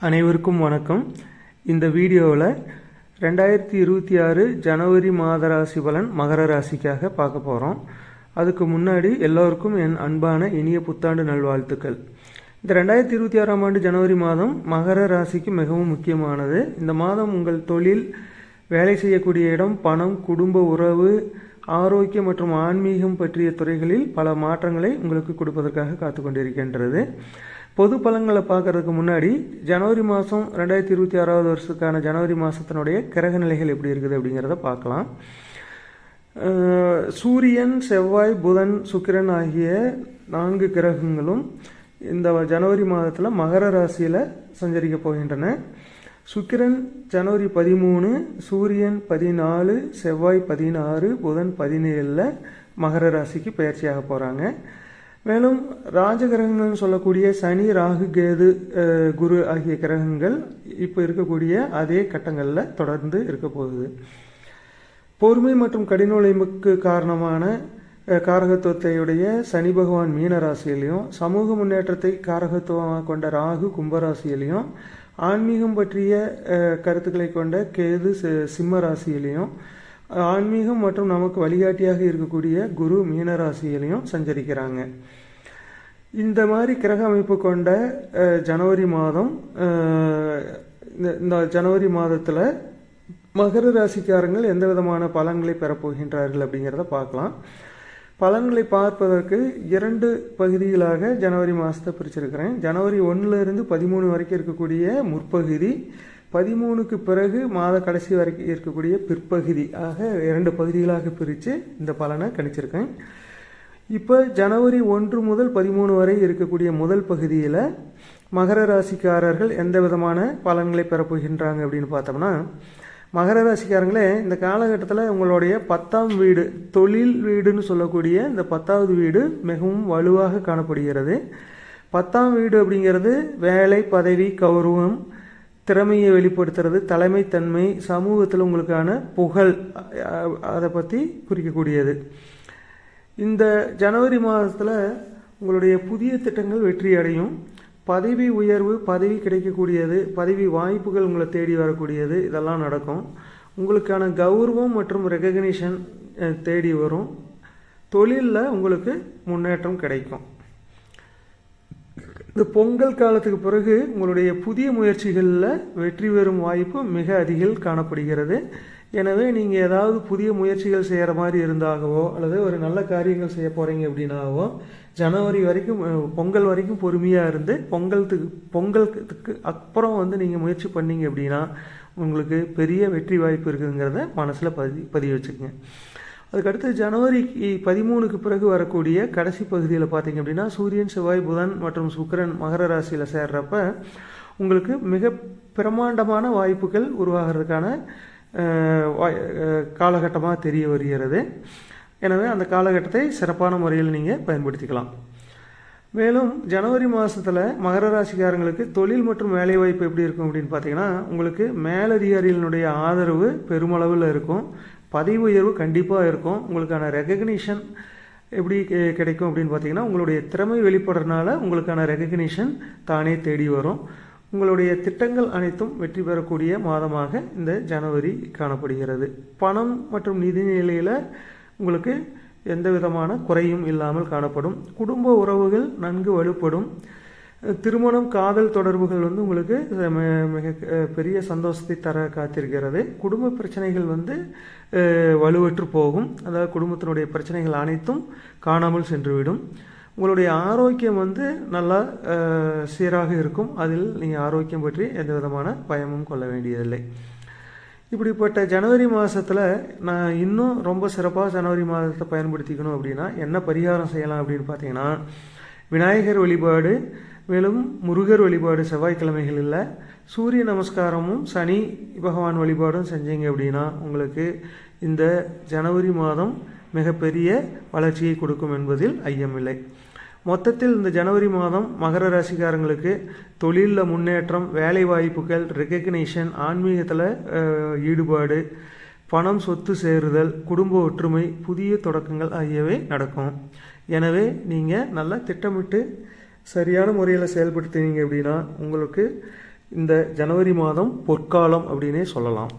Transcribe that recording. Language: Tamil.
அனைவருக்கும் வணக்கம். இந்த வீடியோவில் 2026 ஜனவரி மாத ராசி பலன் மகர ராசிக்காக பார்க்க போகிறோம். அதுக்கு முன்னாடி எல்லோருக்கும் என் அன்பான இனிய புத்தாண்டு நல்வாழ்த்துக்கள். இந்த 2026ஆம் ஆண்டு ஜனவரி மாதம் மகர ராசிக்கு மிகவும் முக்கியமானது. இந்த மாதம் உங்கள் தொழில், வேலை செய்யக்கூடிய இடம், பணம், குடும்ப உறவு, ஆரோக்கியம் மற்றும் ஆன்மீகம் பற்றிய துறைகளில் பல மாற்றங்களை உங்களுக்கு கொடுப்பதற்காக காத்து கொண்டிருக்கின்றது. பொது பலன்களை பார்க்கறதுக்கு முன்னாடி ஜனவரி மாதம் 2026 வருஷத்துக்கான ஜனவரி மாதத்தினுடைய கிரக நிலைகள் எப்படி இருக்குது அப்படிங்கிறத பார்க்கலாம். சூரியன், செவ்வாய், புதன், சுக்கிரன் ஆகிய 4 கிரகங்களும் இந்த ஜனவரி மாதத்தில் மகர ராசியில் சஞ்சரிக்க போகின்றன. சுக்கிரன் ஜனவரி 13, சூரியன் 14, செவ்வாய் 16, புதன் 17 மகர ராசிக்கு பயிற்சியாக போகிறாங்க. மேலும் ராஜகிரகங்கள்னு சொல்லக்கூடிய சனி, ராகு, கேது, குரு ஆகிய கிரகங்கள் இப்போ இருக்கக்கூடிய அதே கட்டங்களில் தொடர்ந்து இருக்க போகுது. பொறுமை மற்றும் கடின உழைப்புக்கு காரணமான காரகத்துவத்தையுடைய சனி பகவான் மீன ராசியிலையும், சமூக முன்னேற்றத்தை காரகத்துவமாக கொண்ட ராகு கும்பராசியிலையும், ஆன்மீகம் பற்றிய கருத்துக்களை கொண்ட கேது சிம்ம ராசியிலையும், ஆன்மீகம் மற்றும் நமக்கு வழிகாட்டியாக இருக்கக்கூடிய குரு மீன ராசியிலையும் சஞ்சரிக்கிறாங்க. இந்த மாதிரி கிரக அமைப்பு கொண்ட ஜனவரி மாதம், இந்த ஜனவரி மாதத்தில் மகர ராசிக்காரங்கள் எந்த விதமான பலன்களை பெறப்போகின்றார்கள் அப்படிங்கிறத பார்க்கலாம். பலன்களை பார்ப்பதற்கு 2 பகுதிகளாக ஜனவரி மாதத்தை பிரிச்சிருக்கிறேன். ஜனவரி 1லிருந்து 13 வரைக்கும் இருக்கக்கூடிய முற்பகுதி, 13க்கு பிறகு மாத கடைசி வரைக்கும் இருக்கக்கூடிய பிற்பகுதி ஆக 2 பகுதிகளாக பிரித்து இந்த பலனை கணிச்சிருக்கேன். இப்போ ஜனவரி 1 முதல் 13 வரை இருக்கக்கூடிய முதல் பகுதியில் மகர ராசிக்காரர்கள் எந்த விதமான பலன்களை பெறப்போகின்றாங்க அப்படின்னு பார்த்தோம்னா, மகர ராசிக்காரங்களே இந்த காலகட்டத்தில் உங்களுடைய 10ஆம் வீடு, தொழில் வீடுன்னு சொல்லக்கூடிய இந்த 10வது வீடு மிகவும் வலுவாக காணப்படுகிறது. 10ஆம் வீடு அப்படிங்கிறது வேலை, பதவி, கௌரவம், திறமையை வெளிப்படுத்துறது, தலைமைத்தன்மை, சமூகத்தில் உங்களுக்கான புகழ், அதை பற்றி குறிக்கக்கூடியது. இந்த ஜனவரி மாதத்தில் உங்களுடைய புதிய திட்டங்கள் வெற்றி அடையும். பதவி உயர்வு, பதவி கிடைக்கக்கூடியது, பதவி வாய்ப்புகள் உங்களை தேடி வரக்கூடியது, இதெல்லாம் நடக்கும். உங்களுக்கான கௌரவம் மற்றும் ரெகக்னிஷன் தேடி வரும். தொழிலில் உங்களுக்கு முன்னேற்றம் கிடைக்கும். இந்த பொங்கல் காலத்துக்கு பிறகு உங்களுடைய புதிய முயற்சிகளில் வெற்றி பெறும் வாய்ப்பு மிக அதிகம் காணப்படுகிறது. எனவே நீங்கள் ஏதாவது புதிய முயற்சிகள் செய்கிற மாதிரி இருந்தாகவோ அல்லது ஒரு நல்ல காரியங்கள் செய்ய போகிறீங்க அப்படின்னாவோ ஜனவரி வரைக்கும், பொங்கல் வரைக்கும் பொறுமையாக இருந்து பொங்கலுக்கு அப்புறம் நீங்கள் முயற்சி பண்ணீங்க அப்படின்னா உங்களுக்கு பெரிய வெற்றி வாய்ப்பு இருக்குதுங்கிறத மனசில் பதிவு வச்சுக்கோங்க. அதுக்கடுத்து ஜனவரி 13க்கு பிறகு வரக்கூடிய கடைசி பகுதியில் பார்த்தீங்க அப்படின்னா சூரியன், செவ்வாய், புதன் மற்றும் சுக்கிரன் மகர ராசியில் சேர்றப்ப உங்களுக்கு மிக பிரமாண்டமான வாய்ப்புகள் உருவாகிறதுக்கான காலகட்டமாக தெரிய வருகிறது. எனவே அந்த காலகட்டத்தை சிறப்பான முறையில் நீங்கள் பயன்படுத்திக்கலாம். மேலும் ஜனவரி மாதத்தில் மகர ராசிக்காரங்களுக்கு தொழில் மற்றும் வேலைவாய்ப்பு எப்படி இருக்கும் அப்படின்னு பார்த்தீங்கன்னா, உங்களுக்கு மேலதிகாரிகளினுடைய ஆதரவு பெருமளவில் இருக்கும். பதவி உயர்வு கண்டிப்பாக இருக்கும். உங்களுக்கான ரெகக்னிஷன் எப்படி கிடைக்கும் அப்படின்னு பார்த்தீங்கன்னா, உங்களுடைய திறமை வெளிப்படுறதுனால உங்களுக்கான ரெகக்னிஷன் தானே தேடி வரும். உங்களுடைய திட்டங்கள் அனைத்தும் வெற்றி பெறக்கூடிய மாதமாக இந்த ஜனவரி காணப்படுகிறது. பணம் மற்றும் நிதி நிலையில் உங்களுக்கு எந்த விதமான குறையும் இல்லாமல் காணப்படும். குடும்ப உறவுகள் நன்கு வலுப்படும். திருமணம், காதல் தொடர்புகள் உங்களுக்கு மிக பெரிய சந்தோஷத்தை தர காத்திருக்கிறது. குடும்ப பிரச்சனைகள் வலுவற்று போகும். அதாவது குடும்பத்தினுடைய பிரச்சனைகள் அனைத்தும் காணாமல் சென்றுவிடும். உங்களுடைய ஆரோக்கியம் நல்லா சீராக இருக்கும். அதில் நீங்கள் ஆரோக்கியம் பற்றி எந்த விதமான பயமும் கொள்ள வேண்டியதில்லை. இப்படிப்பட்ட ஜனவரி மாதத்தில் நான் இன்னும் ரொம்ப சிறப்பாக ஜனவரி மாதத்தை பயன்படுத்திக்கணும் அப்படின்னா என்ன பரிகாரம் செய்யலாம் அப்படின்னு பார்த்தீங்கன்னா, விநாயகர் வழிபாடு, மேலும் முருகர் வழிபாடு செவ்வாய்க்கிழமைகளில், சூரிய நமஸ்காரமும் சனி பகவான் வழிபாடும் செஞ்சீங்க அப்படின்னா உங்களுக்கு இந்த ஜனவரி மாதம் மிகப்பெரிய வளர்ச்சியை கொடுக்கும் என்பதில் ஐயமில்லை. மொத்தத்தில் இந்த ஜனவரி மாதம் மகர ராசிக்காரங்களுக்கு தொழிலில் முன்னேற்றம், வேலை வாய்ப்புகள், ரெகக்னிஷன், ஆன்மீகத்தில் ஈடுபாடு, பணம், சொத்து சேருதல், குடும்ப ஒற்றுமை, புதிய தொடக்கங்கள் ஆகியவை நடக்கும். எனவே நீங்கள் நல்லா திட்டமிட்டு சரியான முறையில் செயல்படுத்தினீங்க அப்படின்னா உங்களுக்கு இந்த ஜனவரி மாதம் பொற்காலம் அப்படின்னே சொல்லலாம்.